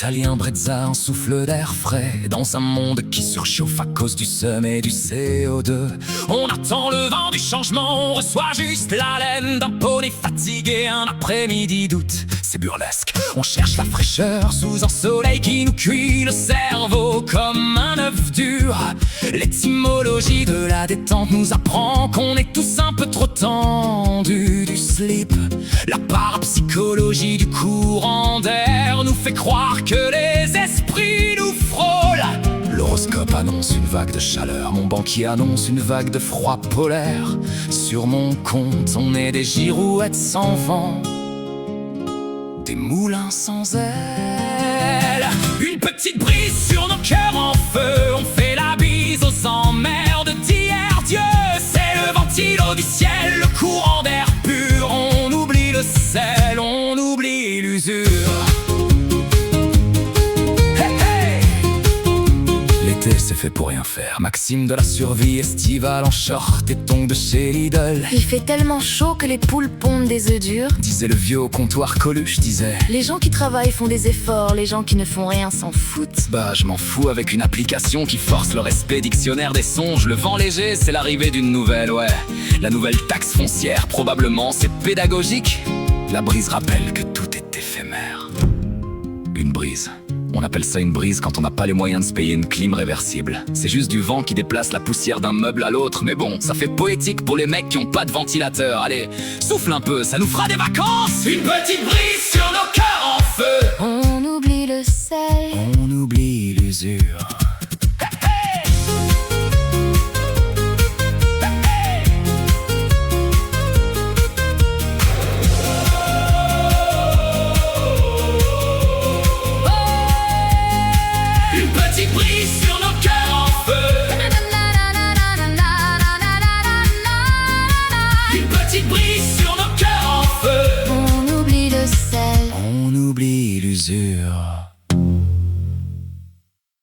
italien brezza, un souffle d'air frais dans un monde qui surchauffe à cause du seum et du CO2. On attend le vent du changement, on reçoit juste la laine d'un poney fatigué un après-midi d'août. C'est burlesque, on cherche la fraîcheur sous un soleil qui nous cuit le cerveau comme un œuf dur. L'étymologie de la détente nous apprend qu'on est tous un peu trop tendus du slip. La parapsychologie du courant d'air nous fait croire que les esprits nous frôlent. L'horoscope annonce une vague de chaleur, mon banquier annonce une vague de froid polaire. Sur mon compte, on est des girouettes sans vent, des moulins sans ailes. Une petite brise sur nos cœurs en feu, on fait la bise aux emmerdes d'hier. Dieu, c'est le ventilo du ciel, le courant d'air pur. On oublie le sel, on oublie l'usure. L'été c'est fait pour rien faire, Maxime de la survie estivale en short et tongs de chez Lidl. Il fait tellement chaud que les poules pondent des œufs durs. Disait le vieux au comptoir Coluche, disait. Les gens qui travaillent font des efforts, les gens qui ne font rien s'en foutent. Bah je m'en fous avec une application qui force le respect dictionnaire des songes. Le vent léger c'est l'arrivée d'une nouvelle, ouais. La nouvelle taxe foncière, probablement c'est pédagogique. La brise rappelle que tout est éphémère. Une brise. On appelle ça une brise quand on n'a pas les moyens de se payer une clim réversible. C'est juste du vent qui déplace la poussière d'un meuble à l'autre. Mais bon, ça fait poétique pour les mecs qui ont pas de ventilateur. Allez, souffle un peu, ça nous fera des vacances. Une petite brise sur nos cœurs en feu. On oublie le sel, On oublie l'usure. Une petite brise sur nos cœurs en feu. Une petite brise sur nos